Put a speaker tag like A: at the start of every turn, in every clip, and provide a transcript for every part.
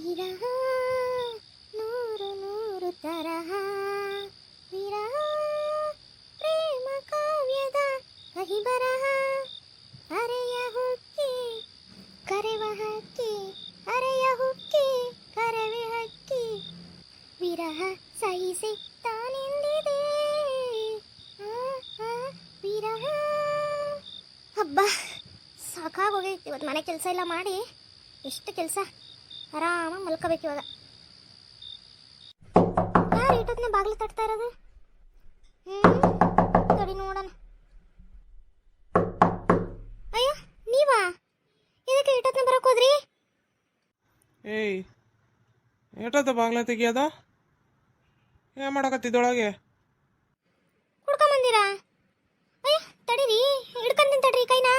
A: ವಿರಹ ನೂರು ನೂರು ತರಹ ವಿರಹ ಪ್ರೇಮ ಕಾವ್ಯದ ಕಹಿ ಬರಹ ಅರೆಯ ಹುಕ್ಕಿ ಕರೆವ ಹಕ್ಕಿ ಅರೆಯ ಹುಕ್ಕಿ ಕರೆವೆ ಹಕ್ಕಿ ವಿರಹ ಸಹಿಸಿ ತಾನೆಂದಿದೆ ವಿರಹ. ಹಬ್ಬ ಸಾಕಾಗೋಗೈತಿ ಇವತ್ತು. ಮನೆ ಕೆಲಸ ಎಲ್ಲ ಮಾಡಿ ಎಷ್ಟು ಕೆಲಸ, ಆರಾಮಾಗಿ ಮಲ್ಕೋಬೇಕು ಇವಾಗ. ಯಾರು ಇಟ್ಟೊತ್ತಿನ ಬಾಗಿಲು ತಟ್ತಾ ಇರೋದು? ತಡಿ ನೋಡೋಣ. ಅಯ್ಯೋ ನೀವಾ? ಇದಕ್ಕೆ ಇಟ್ಟೊತ್ತಿನ ಬರಕ್ ಹೋದ್ರಿ?
B: ಏಯ್, ಏಟದ ಬಾಗ್ಲ ತೆಗಿಯೋದ? ಏನು ಮಾಡಕತ್ತಿದ್ದೊಳಗೆ?
A: ಕುಡ್ಕೊಂಬಂದಿರಾ? ಅಯ್ಯ ತಡೀರಿ, ಹಿಡ್ಕೊಂತೀನಿ ತಡ್ರಿ ಕೈನಾ.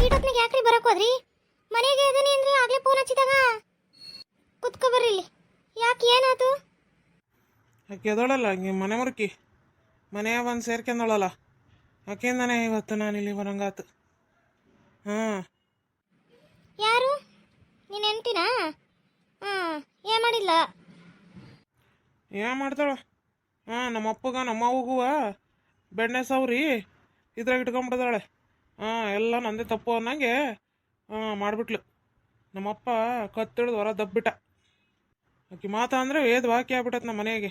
A: ಇಟ್ಟೊತ್ತಿನಾಗ ಯಾಕ್ರಿ ಬರಕ್ ಹೋದ್ರಿ? ಮನೆಗೆ ಇದೀನಿ ಅಂದ್ರೆ ಆಗ್ಲೇ ಫೋನ್ ಹಚ್ಚಿದಾಗ. ಕುತ್ಕೊ ಬರ್ರಿ ಇಲ್ಲಿ. ಯಾಕೆ ಏನಾಯ್ತು?
B: ಆಕೆ ಎದೋಳಲ್ಲ ಹಂಗೆ ಮನೆ ಮುರುಕಿ ಮನೆಯ ಬಂದು ಸೇರ್ಕೊಂಡಳಲ್ಲ, ಆಕೆಯಿಂದಾನೆ ಇವತ್ತು ನಾನು ಇಲ್ಲಿ ಬರಂಗಾತು. ಹಾಂ.
A: ಯಾರು? ನೀನು ಹೆಂಡ್ತಿನಾ? ಏನು ಮಾಡಿಲ್ಲ?
B: ಏನು ಮಾಡ್ತಾಳ? ನಮ್ಮ ಅಪ್ಪಗ ನಮ್ಮ ಅವ್ವಗೂ ಬೆಣ್ಣೆ ಸವ್ರಿ ಇದ್ರಾಗ ಇಟ್ಕೊಂಡ್ಬಿಡ್ದಾಳೆ. ಎಲ್ಲ ನಂದೇ ತಪ್ಪು ಅನ್ನಂಗೆ ಮಾಡಿಬಿಟ್ಲು. ನಮ್ಮಪ್ಪ ಕತ್ತಿಡ್ದು ಹೊರ ದಬ್ಬಿಟ್ಟ. ಆಕೆ ಮಾತಾ ಅಂದರೆ ವೇದ ವಾಕ್ಯ ಆಗ್ಬಿಟ್ಟೈತೆ ನಮ್ಮ ಮನೆಗೆ.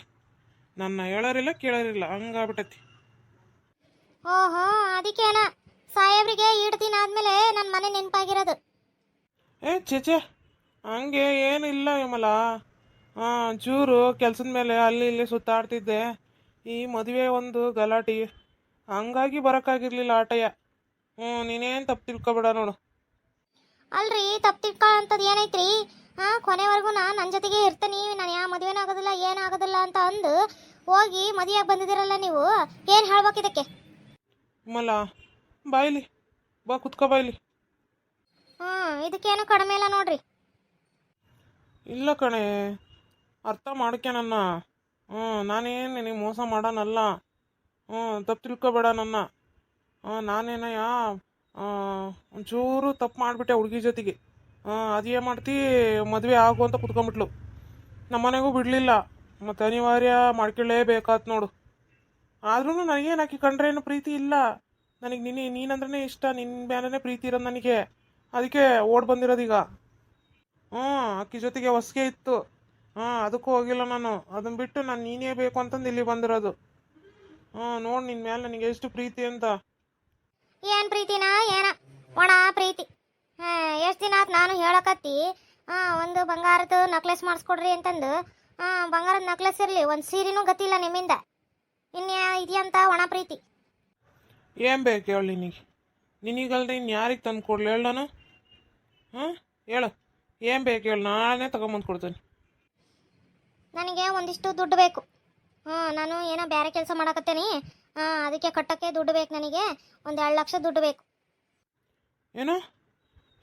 B: ನನ್ನ ಹೇಳೋರಿಲ್ಲ ಕೇಳೋರಿಲ್ಲ, ಹಂಗಾಗ್ಬಿಟ್ಟೈತಿ.
A: ಓಹೋ, ಅದಕ್ಕೇನ ಸಾಹೇಬ್ರಿಗೆ ಈಡ್ತೀನಿ ಆದ್ಮೇಲೆ ನನ್ನ ಮನೆ ನೆನಪಾಗಿರೋದು.
B: ಚೇಚೆ, ಹಂಗೆ ಏನಿಲ್ಲ ವಿಮಲ. ಚೂರು ಕೆಲಸದ ಮೇಲೆ ಅಲ್ಲಿ ಇಲ್ಲಿ ಸುತ್ತಾಡ್ತಿದ್ದೆ. ಈ ಮದುವೆ ಒಂದು ಗಲಾಟೆ, ಹಂಗಾಗಿ ಬರೋಕ್ಕಾಗಿರ್ಲಿಲ್ಲ ಆಟಯ್ಯ. ನೀನೇನು ತಪ್ಪು ತಿಳ್ಕೊಬೇಡ ನೋಡು.
A: ಅಲ್ರಿ, ತಪ್ಪು ತಿಳ್ಕೊಳ್ಳೋಂಥದ್ದು ಏನೈತ್ರಿ? ಕೊನೆವರೆಗೂ ನನ್ನ ಜೊತೆಗೆ ಇರ್ತೀನಿ, ನಾನು ಯಾವ ಮದುವೆನೂ ಆಗೋದಿಲ್ಲ ಏನಾಗೋದಿಲ್ಲ ಅಂತ ಅಂದು ಹೋಗಿ ಮದುವೆಯಾಗಿ ಬಂದಿದ್ದೀರಲ್ಲ ನೀವು. ಏನು ಹೇಳ್ಬೇಕು ಇದಕ್ಕೆ?
B: ವಿಮಲ ಬಾಯ್ಲಿ, ಬಾ ಕುತ್ಕೋ ಬಾಯ್ಲಿ.
A: ಇದಕ್ಕೇನು ಕಡಿಮೆ ಇಲ್ಲ ನೋಡ್ರಿ.
B: ಇಲ್ಲ ಕಣೆ, ಅರ್ಥ ಮಾಡ್ಕೆ ನನ್ನ. ನಾನೇನು ನಿನಗೆ ಮೋಸ ಮಾಡೋನಲ್ಲ. ತಪ್ಪು ತಿಳ್ಕೊಬೇಡ ನನ್ನ. ನಾನೇನಯ್ಯ ಒಂಚೂರು ತಪ್ಪು ಮಾಡಿಬಿಟ್ಟೆ ಹುಡುಗಿ ಜೊತೆಗೆ. ಅದೇನು ಮಾಡ್ತಿ, ಮದುವೆ ಆಗು ಅಂತ ಕುತ್ಕೊಂಡ್ಬಿಟ್ಲು. ನಮ್ಮನೆಗೂ ಬಿಡಲಿಲ್ಲ, ಮತ್ತು ಅನಿವಾರ್ಯ ಮಾಡ್ಕೊಳ್ಳೇಬೇಕಾತ್ ನೋಡು. ಆದ್ರೂ ನನಗೇನು ಆಕೆ ಕಂಡ್ರೆ ಏನು ಪ್ರೀತಿ ಇಲ್ಲ. ನನಗೆ ನೀನಂದ್ರೆ ಇಷ್ಟ, ನಿನ್ನ ಮೇಲೇ ಪ್ರೀತಿ ಇರೋದು ನನಗೆ. ಅದಕ್ಕೆ ಓಡ್ ಬಂದಿರೋದೀಗ. ಅಕ್ಕಿ ಜೊತೆಗೆ ಹೊಸ್ಗೆ ಇತ್ತು. ಅದಕ್ಕೂ ಹೋಗಿಲ್ಲ ನಾನು. ಅದನ್ನು ಬಿಟ್ಟು ನಾನು ನೀನೇ ಬೇಕು ಅಂತಂದು ಇಲ್ಲಿ ಬಂದಿರೋದು. ನೋಡಿ ನಿನ್ನ ಮೇಲೆ ನನಗೆ ಎಷ್ಟು ಪ್ರೀತಿ ಅಂತ.
A: ಏನು ಪ್ರೀತಿನಾ ಏನ? ಒಣ ಪ್ರೀತಿ. ಎಷ್ಟು ದಿನ ಆಯ್ತು ನಾನು ಹೇಳಕತ್ತಿ ಒಂದು ಬಂಗಾರದ ನಕ್ಲೆಸ್ ಮಾಡಿಸ್ಕೊಡ್ರಿ ಅಂತಂದು. ಬಂಗಾರದ ನಕ್ಲೆಸ್ ಇರಲಿ, ಒಂದು ಸೀರೆನೂ ಗತಿಲ್ಲ ನಿಮ್ಮಿಂದ. ಇನ್ನು ಇದೆಯಂತ ಒಣ ಪ್ರೀತಿ.
B: ಏನು ಬೇಕು ಹೇಳಿ ನಿನಗಲ್ರಿ ಇನ್ನು ಯಾರಿಗೆ ತಂದು ಕೊಡ್ಲಿ ಹೇಳು ನಾನು? ಹೇಳು, ಏನು ಬೇಕು ಹೇಳು, ನಾನೇ ತಗೊಂಬಂದು ಕೊಡ್ತೀನಿ.
A: ನನಗೆ ಒಂದಿಷ್ಟು ದುಡ್ಡು ಬೇಕು. ನಾನು ಏನೋ ಬೇರೆ ಕೆಲಸ ಮಾಡಕತ್ತೇನಿ. ಅದಕ್ಕೆ ಕಟ್ಟೋಕ್ಕೆ ದುಡ್ಡು ಬೇಕು ನನಗೆ. ಒಂದು 2 ಲಕ್ಷ ದುಡ್ಡು ಬೇಕು.
B: ಏನು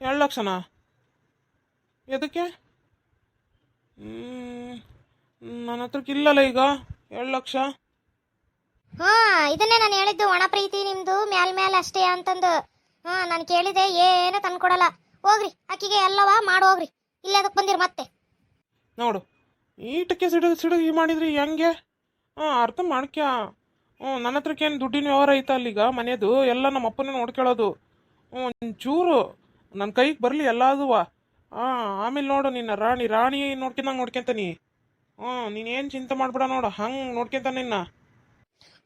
B: 2 ಲಕ್ಷನಾ? ಎದಕ್ಕೆ? ನನ್ನ ಹತ್ರಕ್ಕಿಲ್ಲಲ್ಲ ಈಗ 2 ಲಕ್ಷ.
A: ಇದನ್ನೇ ನಾನು ಹೇಳಿದ್ದು, ಒಣ ಪ್ರೀತಿ ನಿಮ್ಮದು ಮ್ಯಾಲ್ ಅಷ್ಟೇ ಅಂತಂದು. ನಾನು ಕೇಳಿದೆ, ಏನು ತಂದ್ಕೊಡಲ್ಲ. ಹೋಗ್ರಿ, ಅಕ್ಕಿಗೆ ಎಲ್ಲವ ಮಾಡಿ ಹೋಗ್ರಿ. ಇಲ್ಲೇ ಅದಕ್ಕೆ ಬಂದಿರಿ ಮತ್ತೆ.
B: ನೋಡು, ಈಟಕ್ಕೆ ಸಿಡುಗಿ ಮಾಡಿದ್ರಿ ಹೆಂಗೆ? ಅರ್ಥ ಮಾಡ್ಕ್ಯಾ. ನನ್ನ ಹತ್ರಕ್ಕೇನು ದುಡ್ಡಿನ ವ್ಯವಹಾರ ಐತಾ ಅಲ್ಲೀಗ? ಮನೆಯದು ಎಲ್ಲ ನಮ್ಮ ಅಪ್ಪನೇ ನೋಡ್ಕೊಳ್ಳೋದು. ಒಂಚೂರು ನನ್ನ ಕೈಗೆ ಬರಲಿ ಎಲ್ಲದೂ. ಆಮೇಲೆ ನೋಡು, ನಿನ್ನ ರಾಣಿ ನೋಡ್ಕೊಂತಾನೆ. ನೀನೇನು ಚಿಂತೆ ಮಾಡ್ಬೇಡ ನೋಡು, ಹಂಗೆ ನೋಡ್ಕೊಂತಾನೆ ನಿನ್ನ.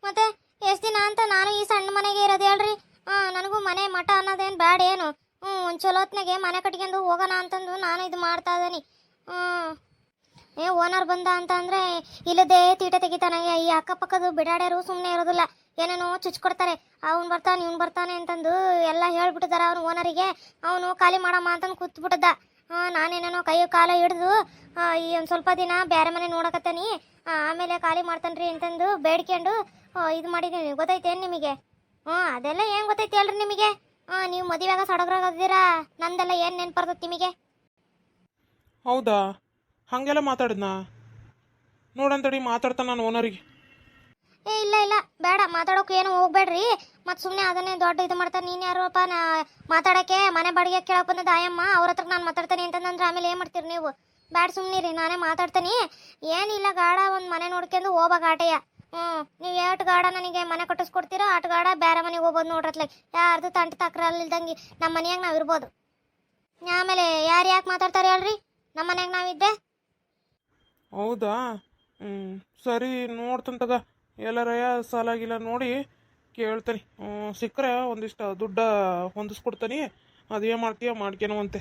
A: ಮತ್ತೆ ಎಷ್ಟು ದಿನ ಅಂತ ನಾನು ಈ ಸಣ್ಣ ಮನೆಗೆ ಇರೋದು ಹೇಳ್ರಿ? ನನಗೂ ಮನೆ ಮಠ ಅನ್ನೋದೇನು ಬೇಡ ಏನು. ಒಂದು ಚಲೋ ಹೊತ್ನಾಗೆ ಮನೆ ಕಟ್ಕೊಂಡು ಹೋಗೋಣ ಅಂತಂದು ನಾನು ಇದು ಮಾಡ್ತಾ ಇದ್ದೀನಿ. ಓನರ್ ಬಂದ ಅಂತ ಅಂದರೆ ಇಲ್ಲದೆ ತೀಟೆ ತೆಗಿತಾನೆ. ಈ ಅಕ್ಕಪಕ್ಕದ ಬಿಡಾಡ್ಯಾರು ಸುಮ್ಮನೆ ಇರೋದಿಲ್ಲ, ಏನೇನೋ ಚುಚ್ಕೊಡ್ತಾರೆ. ಅವ್ನು ಬರ್ತಾನೆ ಇವ್ನು ಬರ್ತಾನೆ ಅಂತಂದು ಎಲ್ಲ ಹೇಳ್ಬಿಟ್ಟಿದ್ದಾರೆ ಅವ್ನು ಓನರಿಗೆ. ಅವನು ಖಾಲಿ ಮಾಡಮ್ಮ ಅಂತಂದು ಕೂತ್ಬಿಟ್ಟಿದ್ದ. ನಾನೇನೇನೋ ಕೈ ಕಾಲ ಹಿಡ್ದು ಈ ಒಂದು ಸ್ವಲ್ಪ ದಿನ ಬೇರೆ ಮನೆ ನೋಡಕತ್ತೇನಿ, ಆಮೇಲೆ ಖಾಲಿ ಮಾಡ್ತಾನ್ರಿ ಅಂತಂದು ಬೇಡ್ಕೊಂಡು ಇದು ಮಾಡಿದ್ದೀನಿ. ಗೊತ್ತೈತೇನು ನಿಮಗೆ? ಅದೆಲ್ಲ ಏನು ಗೊತ್ತೈತೆ ಹೇಳ್ರಿ ನಿಮಗೆ? ನೀವು ಮದುವೆಯಾಗ ಸಡಗರಾಗದ್ದೀರಾ, ನಂದೆಲ್ಲ ಏನು ನೆನ್ಪರ್ತದೆ ನಿಮಗೆ?
B: ಹೌದಾ? ಹಾಗೆಲ್ಲ ಮಾತಾಡಿದ್ನಾ? ನೋಡಂತಡಿ ಮಾತಾಡ್ತಾನೆ ನಾನು ಓನರಿಗೆ.
A: ಏ ಇಲ್ಲ ಇಲ್ಲ ಬೇಡ ಮಾತಾಡೋಕೆ ಏನು ಹೋಗ್ಬೇಡ್ರಿ. ಮತ್ತು ಸುಮ್ಮನೆ ಅದನ್ನೇ ದೊಡ್ಡ ಇದು ಮಾಡ್ತಾರೆ. ನೀನು ಯಾರಪ್ಪ ಮಾತಾಡೋಕ್ಕೆ ಮನೆ ಬಾಡಿಗೆ ಕೇಳಕ್ಕೆ ಬಂದದ ಆಯಮ್ಮ ಅವ್ರ ಹತ್ರ ನಾನು ಮಾತಾಡ್ತೀನಿ ಅಂತಂದ್ರೆ ಆಮೇಲೆ ಏನು ಮಾಡ್ತೀರಿ ನೀವು? ಬ್ಯಾಡ ಸುಮ್ಮನಿರಿ, ನಾನೇ ಮಾತಾಡ್ತೀನಿ. ಏನಿಲ್ಲ ಗಾಡ ಒಂದು ಮನೆ ನೋಡ್ಕೊಂಡು ಹೋಗ್ಬಾಗ ಆಟೆಯ. ನೀವು ಎಷ್ಟು ಗಾಡ ನನಗೆ ಮನೆ ಕಟ್ಟಿಸ್ಕೊಡ್ತೀರೋ ಅಷ್ಟು ಗಾಡ ಬೇರೆ ಮನೆಗೆ ಹೋಗ್ಬೋದು ನೋಡ್ರತ್ಲೆ. ಯಾರ್ದು ತಂಟು ತಕ್ರಲ್ಲಿಲ್ದಂಗೆ ನಮ್ಮ ಮನೆಯಾಗ ನಾವು ಇರ್ಬೋದು. ಆಮೇಲೆ ಯಾರು ಯಾಕೆ ಮಾತಾಡ್ತಾರೆ ಹೇಳ್ರಿ? ನಮ್ಮ ಮನೆಯಾಗ ನಾವಿದ್ದೆ.
B: ಹೌದಾ? ಸರಿ ನೋಡ್ತಾನೆ ತಗ. ಎಲ್ಲರಯ್ಯ ಸಾಲಾಗಿಲ್ಲ ನೋಡಿ ಕೇಳ್ತೀನಿ. ಸಿಕ್ಕರೆ ಒಂದಿಷ್ಟು ದುಡ್ಡ ಹೊಂದಿಸ್ಕೊಡ್ತೀನಿ. ಅದೇನು ಮಾಡ್ತೀಯ ಮಾಡ್ಕೇನವಂತೆ.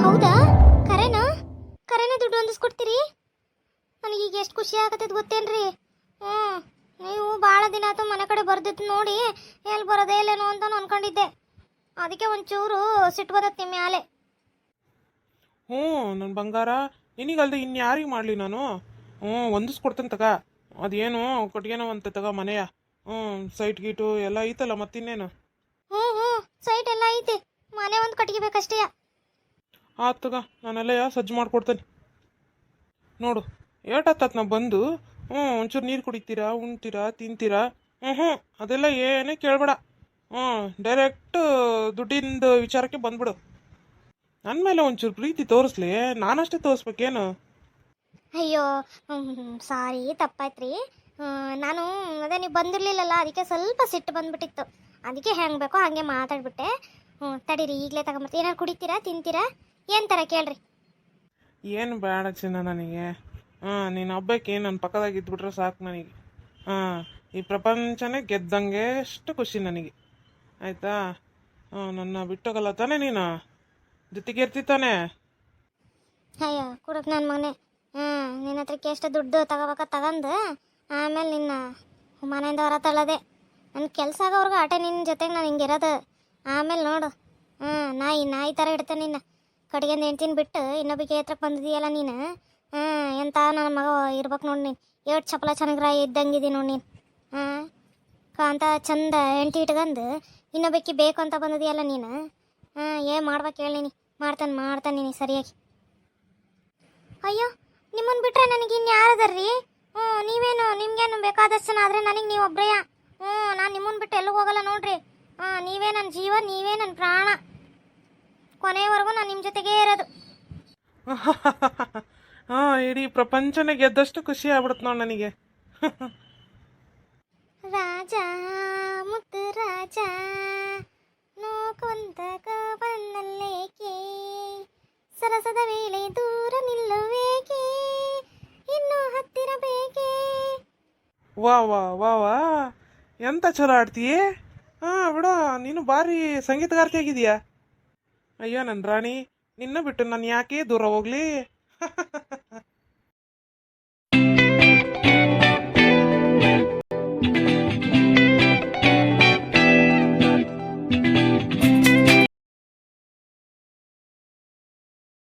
A: ಹೌದಾ? ಕರೆನಾ ದುಡ್ಡು ಹೊಂದಿಸ್ಕೊಡ್ತೀರಿ? ನನಗೀಗ ಎಷ್ಟು ಖುಷಿ ಆಗತ್ತದ ಗೊತ್ತೇನ್ರಿ? ನೀವು ಭಾಳ ದಿನ ಆಯ್ತು ಮನೆ ಕಡೆ ಬರ್ದಿತ್ತು ನೋಡಿ, ಎಲ್ಲಿ ಬರೋದೇ ಇಲ್ಲೇನೋ ಅಂತ ಅನ್ಕೊಂಡಿದ್ದೆ. ಅದಕ್ಕೆ ಒಂಚೂರು ಸಿಟ್ಟು ಬರುತ್ತೆ ಮ್ಯಾಲೆ.
B: ನನ್ನ ಬಂಗಾರ, ನಿನಗಲ್ದೆ ಇನ್ಯಾರಿಗೆ ಮಾಡಲಿ ನಾನು? ಹೊಂದಿಸ್ಕೊಡ್ತೇನೆ ತಗ. ಅದೇನು ಕಟ್ಗೆನೋ ಅಂತ ತಗ ಮನೆಯ. ಸೈಟ್ ಗೀಟು ಎಲ್ಲ ಐತಲ್ಲ ಮತ್ತಿನ್ನೇನು.
A: ಸೈಟ್ ಎಲ್ಲ ಐತಿ, ಮನೆ ಒಂದು ಕಟ್ಗಿಬೇಕಷ್ಟೇ.
B: ಆತು ತಗ, ನಾನೆಲ್ಲ ಸಜ್ಜು ಮಾಡ್ಕೊಡ್ತೇನೆ. ನೋಡು ಏಟತ್ತ ನಾ ಬಂದು ಒಂಚೂರು ನೀರು ಕುಡಿತೀರಾ, ಉಣ್ತೀರಾ, ತಿಂತೀರಾ? ಅದೆಲ್ಲ ಏನೇ ಕೇಳಬೇಡ. ಡೈರೆಕ್ಟ್ ದುಡ್ಡಿಂದ ವಿಚಾರಕ್ಕೆ ಬಂದ್ಬಿಡು. ನನ್ನ ಮೇಲೆ ಒಂಚೂರು ಪ್ರೀತಿ ತೋರಿಸ್ಲಿ, ನಾನಷ್ಟೇ ತೋರಿಸ್ಬೇಕೇನು?
A: ಅಯ್ಯೋ ಸಾರಿ ತಪ್ಪಾಯ್ತ್ರಿ. ನಾನು ಅದೇ ನೀವು ಬಂದಿರಲಿಲ್ಲಲ್ಲ, ಅದಕ್ಕೆ ಸ್ವಲ್ಪ ಸಿಟ್ಟು ಬಂದ್ಬಿಟ್ಟಿತ್ತು. ಅದಕ್ಕೆ ಹೆಂಗೆ ಬೇಕೋ ಹಾಗೆ ಮಾತಾಡ್ಬಿಟ್ಟೆ. ತಡೀರಿ ಈಗಲೇ ತಗೊಂಬರ್ತೀನಿ. ಏನಾರು ಕುಡಿತೀರಾ, ತಿಂತೀರಾ? ಏನು ಥರ ಕೇಳ್ರಿ?
B: ಏನು ಬೇಡ ಚಿನ್ನ ನನಗೆ. ನೀನು ಹಬ್ಬಕ್ಕೆ ನನ್ನ ಪಕ್ಕದಾಗ ಇದ್ಬಿಟ್ರೆ ಸಾಕು ನನಗೆ. ಈ ಪ್ರಪಂಚನೇ ಗೆದ್ದಂಗೆ ಅಷ್ಟು ಖುಷಿ ನನಗೆ. ಆಯಿತಾ? ನನ್ನ ಬಿಟ್ಟೋಗಲ್ಲ ತಾನೇ ನೀನು? ಜೊತೆಗೆ ಇರ್ತಿತ್ತಾನೆ?
A: ಅಯ್ಯೋ ಕುಡಕ್ ನನ್ನ ಮಗನೇ. ನಿನ್ನ ಹತ್ರಕ್ಕೆ ಎಷ್ಟು ದುಡ್ಡು ತಗೋಬೇಕ ತಗೊಂಡು ಆಮೇಲೆ ನಿನ್ನ ಮನೆಯಿಂದ ಹೊರ ತಳ್ಳದೆ. ನನ್ನ ಕೆಲಸ ಆಗೋವ್ರಿಗೆ ಆಟೆ ನಿನ್ನ ಜೊತೆಗೆ ನಾನು ಹಿಂಗಿರೋದು. ಆಮೇಲೆ ನೋಡು, ನಾಯಿ ಥರ ಇಡ್ತೇನೆ ನಿನ್ನ. ಕಡೆಗಿಂದ ಹೆಂಡ್ತಿನ ಬಿಟ್ಟು ಇನ್ನೊಬ್ಬಿಗೆ ಹತ್ರಕ್ಕೆ ಬಂದಿದೆಯಲ್ಲ ನೀನು. ಎಂತ ನನ್ನ ಮಗ ಇರ್ಬೇಕು ನೋಡಿ ನೀನು. ಏಟ್ ಚಪ್ಪಲ ಚೆನ್ನಾಗಿ ಇದ್ದಂಗಿದಿ ನೋಡಿ ನೀನು. ಅಂತ ಚಂದ ಹೆಂಡ್ತಿ ಇಟ್ಕೊಂಡು ಇನ್ನೊಬ್ಬಕ್ಕೆ ಬೇಕು ಅಂತ ಬಂದಿದೆಯಲ್ಲ ನೀನು. ಏನು ಮಾಡ್ಬೇಕು ಹೇಳಿ ನೀನು? ಮಾಡ್ತಾನೆ ನೀನು ಸರಿಯಾಗಿ. ಅಯ್ಯೋ ನಿಮ್ಮನ್ನು ಬಿಟ್ಟರೆ ನನಗೆ ಇನ್ನು ಯಾರದರ್ರಿ? ನೀವೇನು ನಿಮ್ಗೇನು ಬೇಕಾದಷ್ಟು ಜನ ಆದರೆ ನನಗೆ ನೀವು ಒಬ್ಬರೇ. ನಾನು ನಿಮ್ಮನ್ನು ಬಿಟ್ಟು ಎಲ್ಲಿಗೆ ಹೋಗಲ್ಲ ನೋಡ್ರಿ. ನೀವೇ ನನ್ನ ಜೀವ, ನೀವೇ ನನ್ನ ಪ್ರಾಣ. ಕೊನೆಯವರೆಗೂ ನಾನು ನಿಮ್ಮ ಜೊತೆಗೇ ಇರೋದು.
B: ಇಡೀ ಪ್ರಪಂಚನೇ ಗೆದ್ದಷ್ಟು ಖುಷಿ ಆಗ್ಬಿಡುತ್ತೆ ನೋಡಿ ನನಗೆ.
A: ರಾಜ ಮುತ್ತು ರಾಜ ನೋಕೊಂತಕ ಬಂದಲ್ಲೇಕೆ, ಸರಸದ ವೇಳೆ ದೂರ ನಿಲ್ಲುವೇಕೆ, ಇನ್ನೂ ಹತ್ತಿರ ಬೇಕೆ.
B: ವಾ ವಾ ವಾ ವಾ, ಎಂತ ಚಲೋ ಆಡ್ತೀಯೇ. ಬಿಡು, ನೀನು ಭಾರಿ ಸಂಗೀತಗಾರ್ತಿ ಆಗಿದೆಯಾ. ಅಯ್ಯೋ ನನ್ನ ರಾಣಿ, ನಿನ್ನ ಬಿಟ್ಟು ನಾನು ಯಾಕೆ ದೂರ ಹೋಗ್ಲಿ?